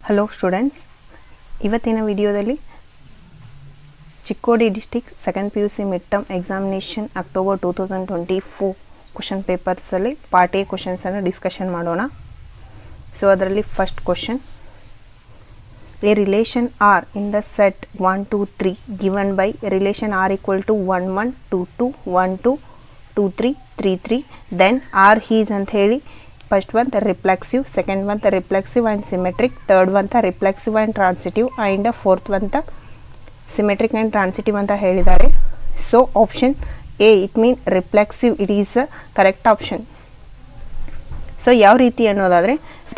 Hello students, ಇವತ್ತಿನ ವಿಡಿಯೋದಲ್ಲಿ Chikkodi district second PUC mid term examination October 2024 question ಪೇಪರ್ಸಲ್ಲಿ part A ಕ್ವಶನ್ಸನ್ನು ಡಿಸ್ಕಷನ್ ಮಾಡೋಣ. ಸೊ ಅದರಲ್ಲಿ first question, a relation R in the set 1 2 3 given by relation R equal to 1 1 2 2 1 2 2 3 3 3 then R he's ಅಂತ ಹೇಳಿ first one the reflexive, second one the reflexive and symmetric, third one the reflexive and transitive, and fourth one the symmetric and transitive ಅಂತ ಹೇಳಿದ್ದಾರೆ. So option A it mean reflexive it is a correct option. So ಯಾವ ರೀತಿ ಅನ್ನೋದಾದರೆ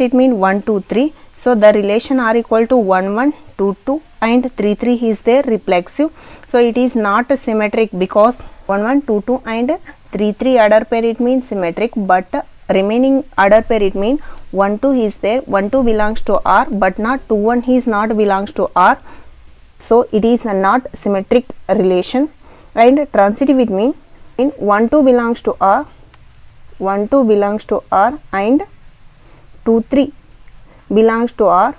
it mean 1 2 3. So the relation R equal to 1 1 2 2 and 3 3 is there reflexive. So it is not symmetric because 1 1 2 2 and 3 3 order pair it means symmetric, but remaining order pair it mean 1 2 is there, 1 2 belongs to R but not 2 1 is not belongs to R. So it is not symmetric relation. And transitive it mean 1 2 belongs to R, 1 2 belongs to R and 2 3 belongs to R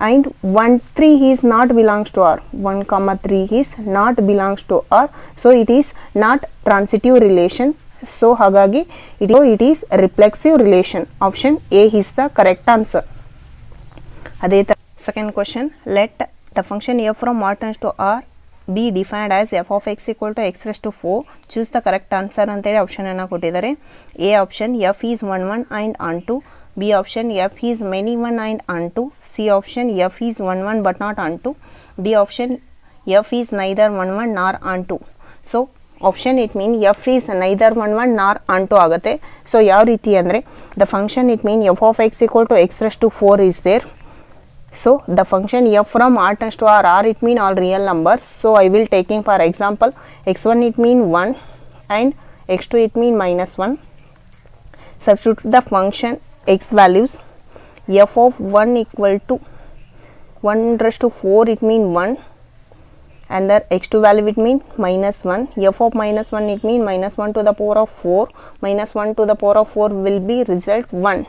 and 1 3 is not belongs to R, 1 comma 3 is not belongs to R. So it is not transitive relation. So ಹಾಗಾಗಿ it is reflexive relation. Option A is the correct answer. ಅದೇ ತರ second question, let the function f from r tends to r be defined as f of x equal to x raised to 4. Choose the correct answer ಅಂತೇಳಿ ಆಪ್ಷನನ್ನು ಕೊಟ್ಟಿದ್ದಾರೆ. A option f is 1 1 and onto, B option f is many 1 and onto, C option f is 1 1 but not onto, D option f is neither 1 1 nor onto. So option it mean F is neither 1 1 nor onto ಆಗುತ್ತೆ. So ಯಾವ ರೀತಿ ಅಂದರೆ the function it mean F of X equal to X raised to 4 is there. So the function f from R tends to R it mean all real numbers. So I will taking for example x1 it mean 1 and x2 it mean -1. Substitute the function x values. F of 1 equal to 1 raised to 4 it mean 1 and the x2 value it mean -1. F of -1 it mean -1 to the power of 4, -1 to the power of 4 will be result 1.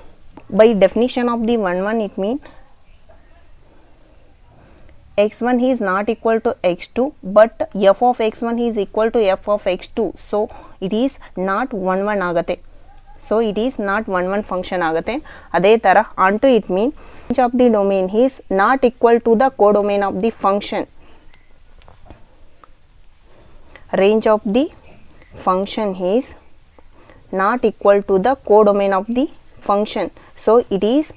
By definition of the 1 1 it mean x1 is not equal to x2 but f of x1 is equal to f of x2. So it is not 1 1 ಆಗುತ್ತೆ. So it is not 1 1 function ಆಗುತ್ತೆ. ಅದೇ ಥರ onto it mean range of the domain is not equal to the codomain of the function. Range of the function is not equal to the codomain of the function. So it is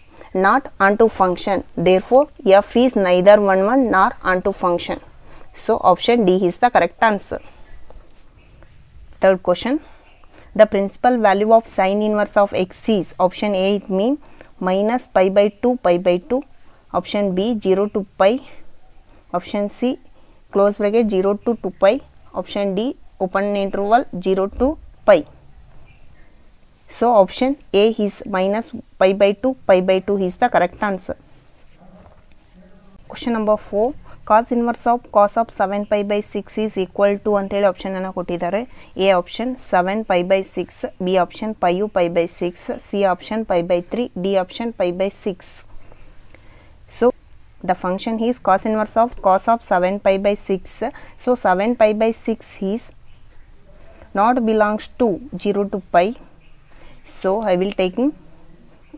not onto function. Therefore f is neither 1 1 nor onto function. So option D is the correct answer. Third question, the principal value of sine inverse of x is option A it mean minus pi by 2 pi by 2, option B 0 to pi, option C close bracket 0 to 2 pi, option D open interval 0 to pi. So option A is minus pi by 2 pi by 2 is the correct answer. Question number 4, cos inverse of cos of 7 pi by 6 is equal to ಅಂತೇಳಿ option ಅನ್ನು ಕೊಟ್ಟಿದ್ದಾರೆ. A option 7 pi by 6, B option pi u pi by 6, C option pi by 3, D option pi by 6. So the function is cos inverse of cos of 7 pi by 6. So 7 pi by 6 is not belongs to 0 to pi. So I will taking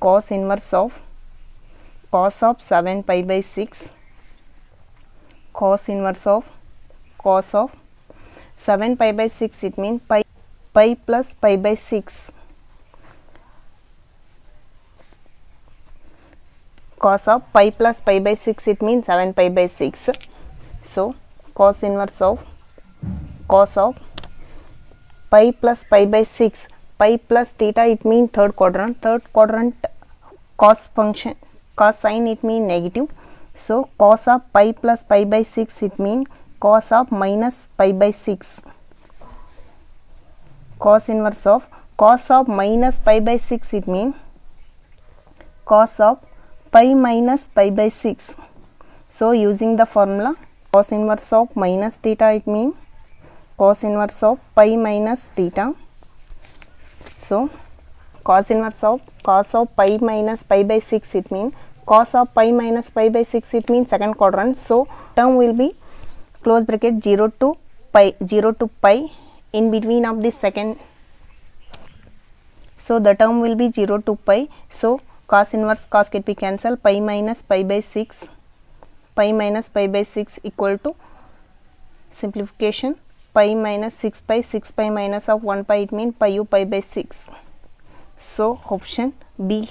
cos inverse of cos of 7 pi by 6, cos inverse of cos of 7 pi by 6 it means pi plus pi by 6. Cos of pi plus pi by 6 it means 7 pi by 6. So cos inverse of cos of pi plus pi by 6, pi plus theta it mean third quadrant cos function, cos sign it mean negative. So cos of pi plus pi by 6 it mean cos of minus pi by 6. Cos inverse of cos of minus pi by 6 it mean cos of pi minus pi by 6. So using the formula cos inverse of minus theta it mean cos inverse of pi minus theta. So cos inverse of pi minus pi by 6 it mean cos of pi minus pi by 6, it means second quadrant. So term will be close bracket 0 to pi in between of the second. So the term will be 0 to pi. So cos inverse cos can be cancelled. Pi minus pi by 6 equal to simplification pi minus 6 pi minus of 1 pi, it means pi u pi by 6. So option B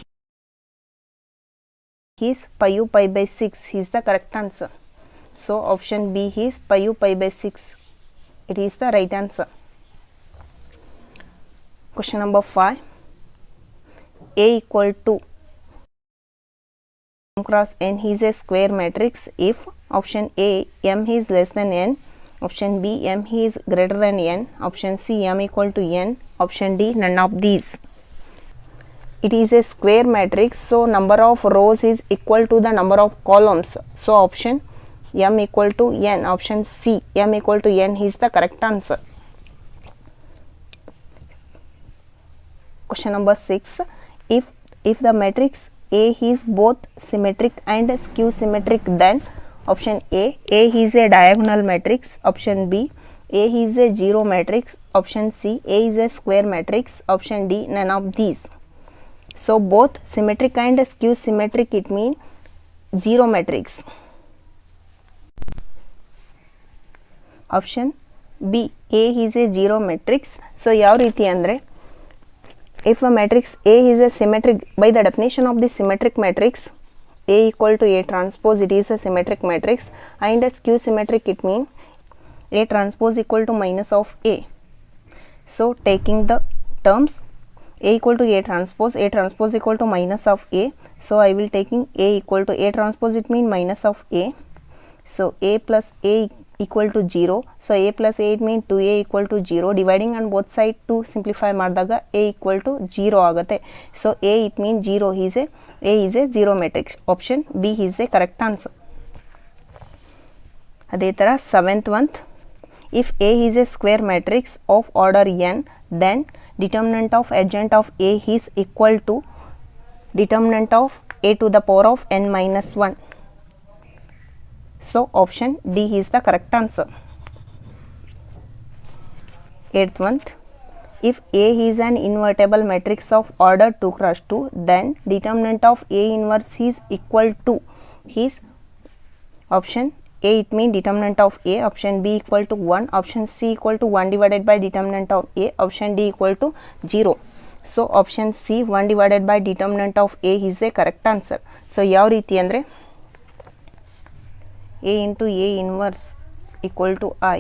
is pi u pi by 6 is the correct answer. So option B is pi u pi by 6. It is the right answer. Question number 5. A equal to m cross n is a square matrix if option A m is less than n, option B m is greater than n, option C m equal to n, option D none of these. It is a square matrix, so number of rows is equal to the number of columns. So option m equal to n, option C m equal to n is the correct answer. Question number 6. If the matrix A is both symmetric and skew symmetric, then option A is a diagonal matrix, option B A is a zero matrix, option C A is a square matrix, option D none of these. So both symmetric and skew symmetric, it means zero matrix. Option B A is a zero matrix. So ಯಾವ ರೀತಿ ಅಂದರೆ, if a matrix A is a symmetric, by the definition of the symmetric matrix, A equal to A transpose, it is a symmetric matrix, and a skew symmetric, it means A transpose equal to minus of A. So taking the terms A equal to A transpose equal to minus of A. So I will taking A equal to A transpose, it means minus of A. So A plus A equal to 0. So A plus A, it means 2A equal to 0. Dividing on both side to simplify ಮಾಡಿದಾಗ A equal to 0 ಆಗುತ್ತೆ. So A, it means 0 A is a zero matrix. Option B is the correct answer. ಅದೇ ಥರ 7th one. If A is a square matrix of order n, then determinant of adjoint of A is equal to determinant of A to the power of n minus 1. So option D is the correct answer. 8th one. If A is an invertible matrix of order 2 cross 2, then determinant of A inverse is equal to his option A, it means determinant of A, option B equal to 1, option C equal to 1 divided by determinant of A, option D equal to 0. So option C 1 divided by determinant of A is the correct answer. So ಯಾವ ರೀತಿ ಅಂದರೆ, A into A inverse equal to I.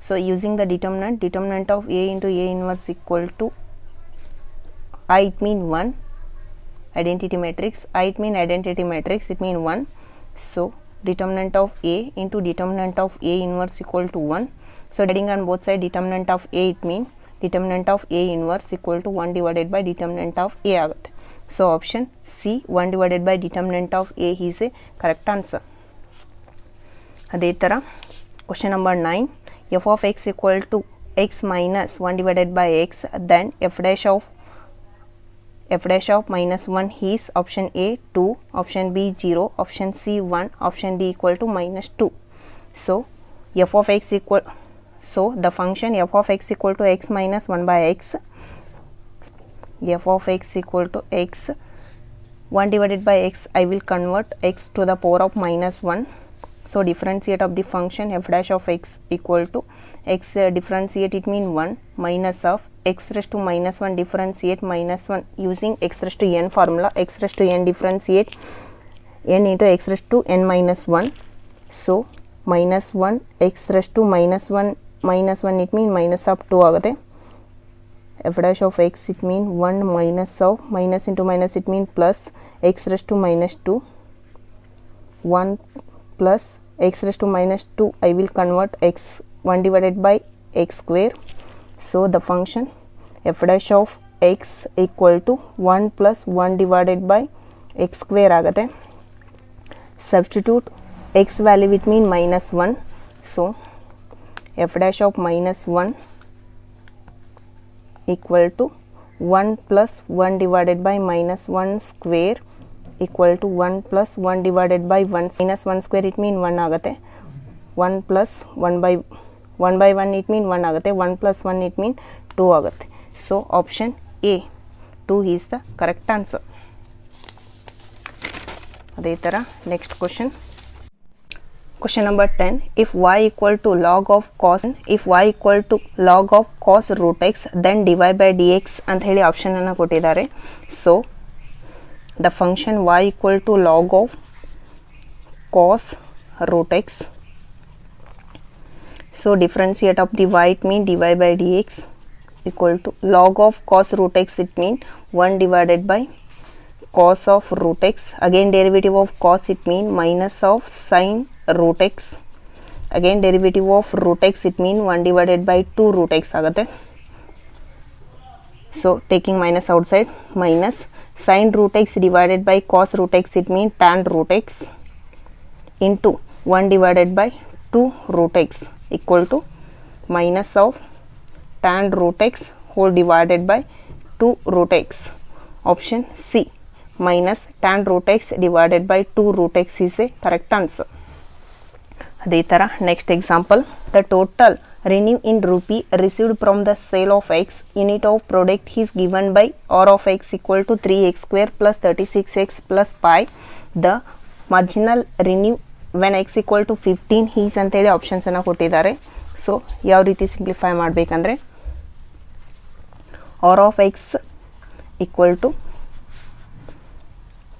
So using the determinant of A into A inverse equal to I, it means 1. Identity matrix, I it means identity matrix, it means 1. So determinant of A into determinant of A inverse equal to 1. So adding on both sides determinant of A, it means determinant of A inverse equal to 1 divided by determinant of A ಆಗುತ್ತೆ. So option C 1 divided by determinant of A is a correct answer. ಅದೇ ಥರ question number 9. F of x equal to x minus 1 divided by x, then f dash of minus 1 is option A 2, option B 0, option C 1, option D equal to minus 2. So f of x equal, so the function f of x equal to x minus 1 by x, f of x equal to x 1 divided by x, I will convert x to the power of minus 1. So differentiate of the function f dash of x equal to x, differentiate, it means 1 minus of x raised to minus 1 differentiate minus 1 using x raised to n formula. X raised to n differentiate n into x raised to n minus 1. So minus 1 x raised to minus 1 it means minus of 2 ಆಗುತ್ತೆ. f dash of x, it means 1 minus of minus into minus, it means plus x raised to minus 2, 1 plus x raised to minus 2, I will convert x 1 divided by x square. So the function f dash of x equal to 1 plus 1 divided by x square ಆಗುತ್ತೆ. Substitute x value, it means minus 1. So f dash of minus 1 equal to 1 plus 1 divided by minus 1 square equal to 1 plus 1 divided by 1 minus 1 square it mean 1 ಆಗುತ್ತೆ 1 plus 1 by 1 it mean 1 ಆಗುತ್ತೆ 1 plus 1 it mean 2 ಆಗುತ್ತೆ. So option A 2 is the correct answer. ಅದೇ ಥರ next question. Question number 10. If y equal to log of cos root x then divide by dx ಅಂತ ಹೇಳಿ option ಅನ್ನು ಕೊಟ್ಟಿದ್ದಾರೆ. So the function y equal to log of cos root x. So differentiate of the y it mean divide by dx equal to log of cos root x it mean 1 divided by cos of root x. Again derivative of cos it mean minus of sin root x. Again derivative of root x it mean 1 divided by 2 root x ಆಗುತ್ತೆ. So taking minus outside, minus sin root x divided by cos root x it mean tan root x into 1 divided by 2 root x equal to minus of tan root x whole divided by 2 root x. Option C minus tan root x divided by 2 root x is a correct answer. ಅದೇ ಥರ next example. The total revenue in rupee received from the sale of x unit of product is given by r of x equal to 3x square plus 36x plus pi. The marginal revenue when x equal to 15 is ಅಂತೇಳಿ ಆಪ್ಷನ್ಸನ್ನು ಕೊಟ್ಟಿದ್ದಾರೆ. So ಯಾವ ರೀತಿ simplify ಮಾಡಬೇಕಂದ್ರೆ r of x equal to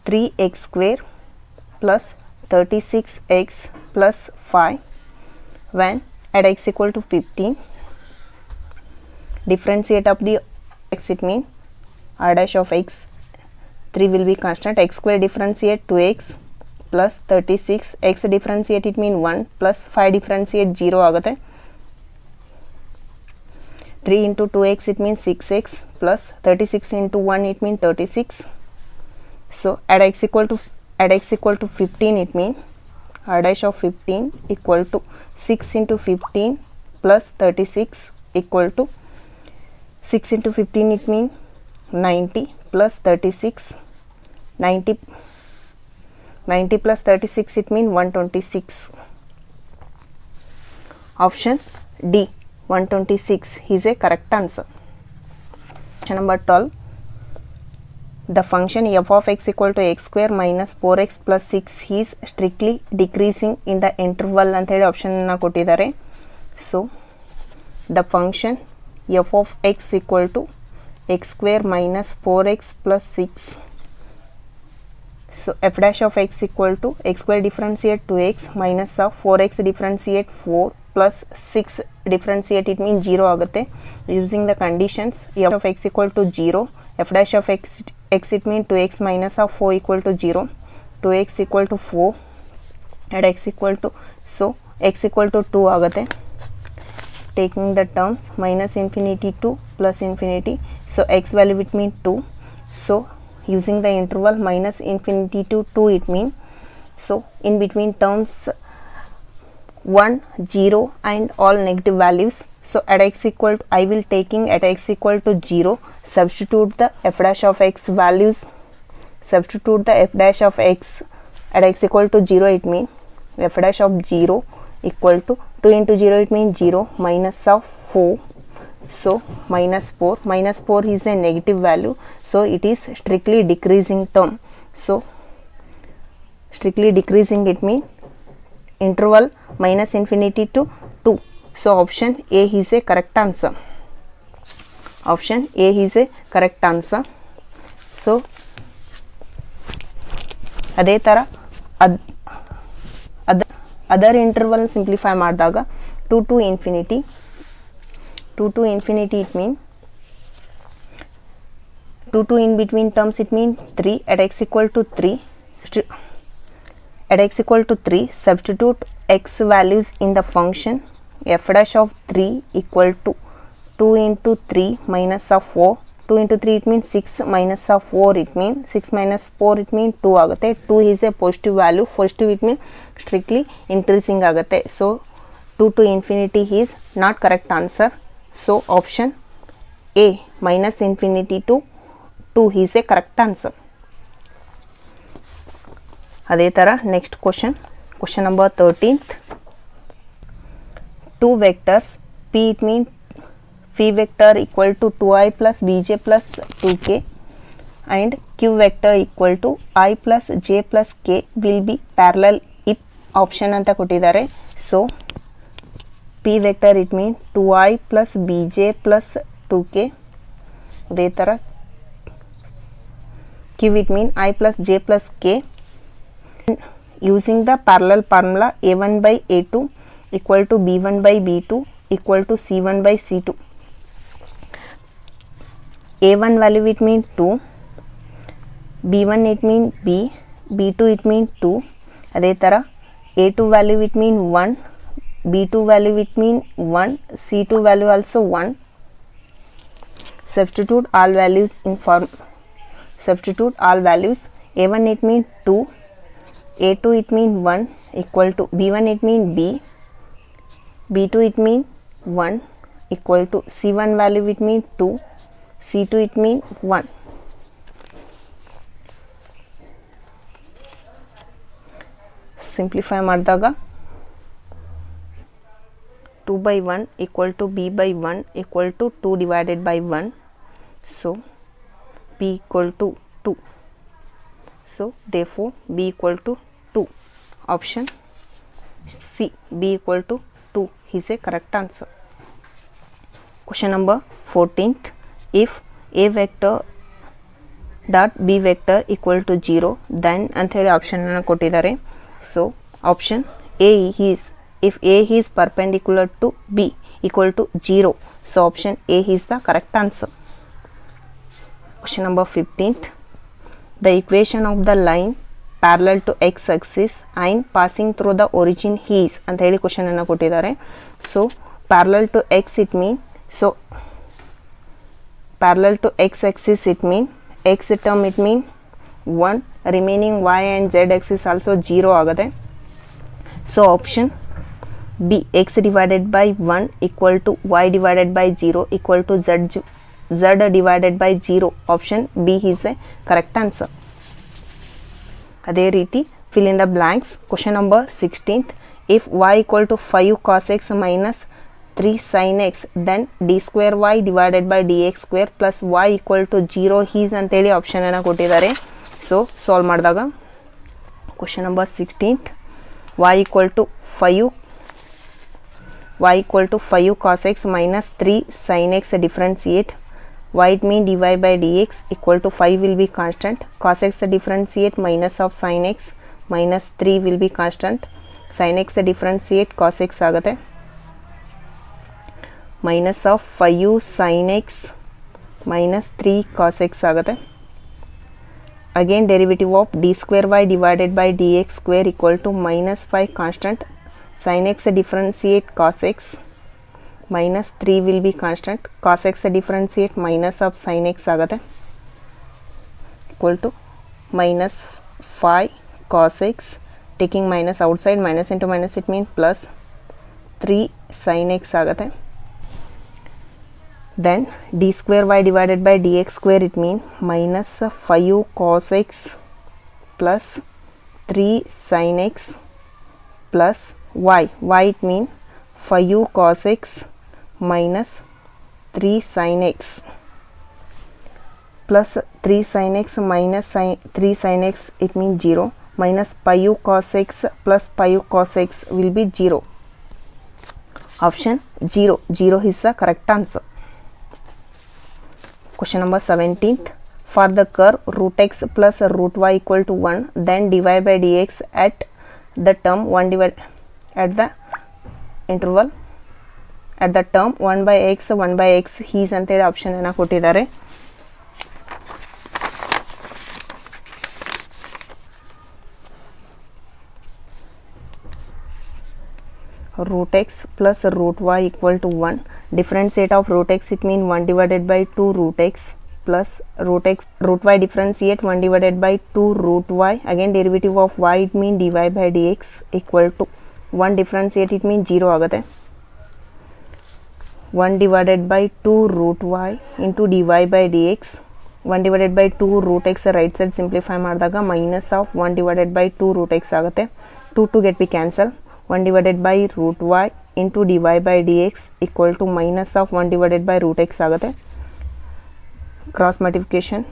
3x square plus 36x plus 5 when at x equal to 15 differentiate of the x it mean r dash of x 3 will be constant x square differentiate 2x plus 36 x differentiate it mean 1 plus 5 differentiate 0 ಆಗುತ್ತೆ 3 into 2x it means 6x plus 36 into 1 it means 36. So at x equal to 15 it means r dash of 15 equal to 6 into 15 plus 36 equal to 6 into 15 it means 90 plus 36 90 plus 36 it means 126. Option D 126 is a correct answer. Question number 12. The function f of x equal to x square minus 4x plus 6 is strictly decreasing in the interval ಅಂತ ಹೇಳಿ option ಅನ್ನು ಕೊಟ್ಟಿದ್ದಾರೆ. So the function f of x equal to x square minus 4x plus 6. So f dash of x equal to x square differentiate 2x minus of 4x differentiate 4 plus 6 differentiate it means 0 ಆಗುತ್ತೆ. Using the conditions f of x equal to 0 f dash of x it means 2x minus of 4 equal to 0 2x equal to 4 at x equal to so x equal to 2 ಆಗುತ್ತೆ. Taking the terms minus infinity to plus infinity, so x value it means 2. So using the interval minus infinity to 2 it means, so in between terms 1 0 and all negative values. So at x equal to, I will taking at x equal to 0 substitute the f dash of x values, substitute the f dash of x at x equal to 0 it means f dash of 0 equal to 2 into 0 it means 0 minus of 4. So minus 4 is a negative value, so it is strictly decreasing term. So strictly decreasing it means interval minus infinity to 2. So option A is a correct answer. Option A is a correct answer. So ಅದೇ ಥರ other interval simplify ಮಾಡಿದಾಗ 2 to infinity it means 2 to in between terms it means 3 at x equal to 3 at x equal to 3 substitute x values in the function f dash of 3 equal to 2 into 3 minus of 4 2 into 3 it means 6 minus of 4 it means 6 minus 4 it means 2 ಆಗುತ್ತೆ 2 is a positive value, positive it means strictly increasing ಆಗುತ್ತೆ. So 2 to infinity is not correct answer. So option A minus infinity to 2 is a correct answer. ಅದೇ ಥರ next question number 13th. Two vectors P, it means P vector equal to 2i plus bj plus 2k and Q vector equal to I plus j plus k will be parallel if option ಅಂತ ಕೊಟ್ಟಿದ್ದಾರೆ. So P vector it means 2i plus bj plus 2k. ಅದೇ ಥರ Q it means I plus j plus k. Using the parallel formula a1 by a2 equal to b1 by b2 equal to c1 by c2. a1 value it means 2, b1 it means b, b2 it means 2. ಅದೇ ಥರ a2 value it means 1, b2 value it means 1, c2 value also 1. Substitute all values a1 it means 2, a2 it means 1 equal to b1 it means b, b2 it means 1 equal to c1 value it means 2, c2 it means 1. Simplify ಮಾಡಿದಾಗ 2 by 1 equal to b by 1 equal to 2 divided by 1. So b equal to 2. So therefore b equal to 2. Option C, b equal to 2 is a correct answer. Question number 14th. If a vector dot b vector equal to 0 then ಅಂತ ಹೇಳಿ option ಅನ್ನು ಕೊಟ್ಟಿದ್ದಾರೆ. So option A is, if A is perpendicular to B equal to 0, so option A is the correct answer. Question number 15th. The equation of the line parallel to x axis and passing through the origin is ಅಂತ ಹೇಳಿ question ಅನ್ನು ಕೊಟ್ಟಿದ್ದಾರೆ. So parallel to x it mean, so parallel to x axis it mean x term it mean 1, remaining y and z axis also 0 ಆಗುತ್ತೆ. So option B, x divided by 1 equal to y divided by 0 equal to z divided by 0. Option B is the correct answer. ಅದೇ ರೀತಿ fill in the blanks. Question number 16th. If y equal to 5 cos x minus 3 sin x then d square y divided by dx square plus y equal to 0 is ಅಂತೇಳಿ option ಅನ್ನು ಕೊಟ್ಟಿದ್ದಾರೆ. So solve ಮಾಡಿದಾಗ question number 16th. y equal to 5 cos x minus 3 sin x differentiate. Y it mean dy by dx equal to 5 will be constant. Cos x differentiate minus of sin x minus 3 will be constant. Sin x differentiate cos x ಆಗುತ್ತೆ. minus of 5 sin x minus 3 cos x ಆಗುತ್ತೆ. Again derivative of d square y divided by dx square equal to minus 5 constant. Sin x differentiate cos x minus 3 will be constant. Cos x differentiate minus of sin x ಆಗುತ್ತೆ. equal to minus 5 cos x, taking minus outside, minus into minus it means plus 3 sin x ಆಗುತ್ತೆ. Then d square y divided by dx square it means minus 5 cos x plus 3 sin x plus y it means 5 cos x minus 3 sin x plus 3 sin x minus 3 sin x it means 0 minus 5 cos x plus 5 cos x will be 0. Option 0 is the correct answer. Question number 17th. For the curve root x plus root y equal to 1 then dy by dx at the term 1 divided at the interval at the term 1 by x is ಅಂತೇಳಿ option ಅನ್ನು ಕೊಟ್ಟಿದ್ದಾರೆ. root x plus root y equal to 1. Differentiate of root x it means 1 divided by 2 root x plus root y differentiate 1 divided by 2 root y. Again derivative of y it means dy by dx equal to 1 differentiate it means 0 ಆಗುತ್ತೆ. 1 divided by 2 root y into dy by dx 1 divided by 2 root x right side simplify ಮಾಡಿದಾಗ minus of 1 divided by 2 root x ಆಗುತ್ತೆ. 2 get be cancel. 1 divided by root y into d y by d x equal to minus of 1 divided by root x ಆಗುತ್ತೆ. Cross multiplication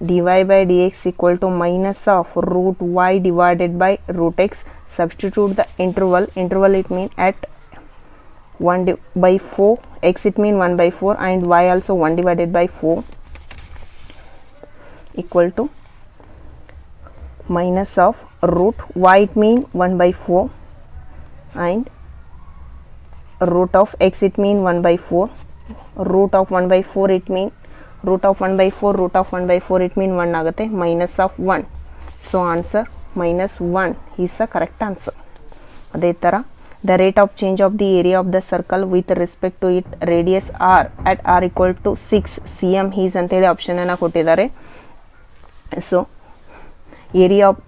dy by dx equal to minus of root y divided by root x. Substitute the interval it mean at 1 by 4, x it mean 1 by 4 and y also 1 divided by 4 equal to minus of root y it mean 1 by 4 and root of x it mean 1 by 4. Root of 1 by 4 it mean root of 1 by 4 root of 1 by 4 it mean 1 ಆಗುತ್ತೆ minus of 1. So answer minus 1 is the correct answer. ಅದೇ ಥರ the rate of change of the area of the circle with respect to its radius r at r equal to 6 cm is ಅಂತೇಳಿ ಆಪ್ಷನನ್ನು ಕೊಟ್ಟಿದ್ದಾರೆ. So area of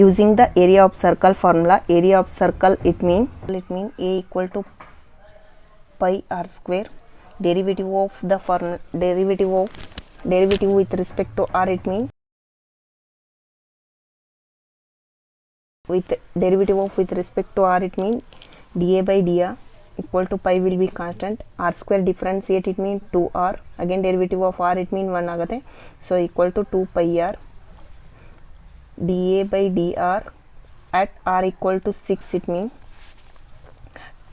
using the area of circle formula, area of circle it mean a equal to pi r square. Derivative of the formula, derivative with respect to r it mean with derivative of with respect to r it mean dA by dr equal to pi will be constant. R square differentiate it mean 2r. Again derivative of r it mean 1 ಆಗುತ್ತೆ. So equal to 2 pi r dA by dr at r equal to 6 it mean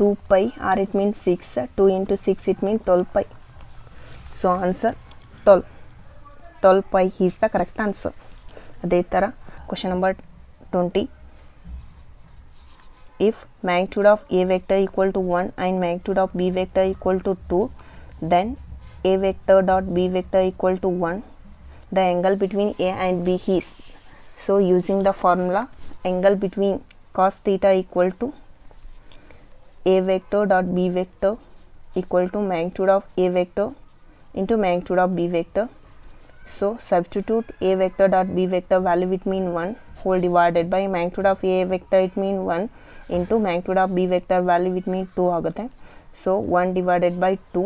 2 pi r it means 6, 2 into 6 it means 12 pi. So answer 12 pi is the correct answer. ಅದೇ ಥರ question number 20. If magnitude of a vector equal to 1 and magnitude of b vector equal to 2, then a vector dot b vector equal to 1. The angle between a and b is. So using the formula, angle between cos theta equal to a vector dot b vector equal to magnitude of a vector into magnitude of b vector. So substitute a vector dot b vector value it mean 1 whole divided by magnitude of a vector it mean 1 into magnitude of b vector value it mean 2 ಆಗುತ್ತೆ. So 1 divided by 2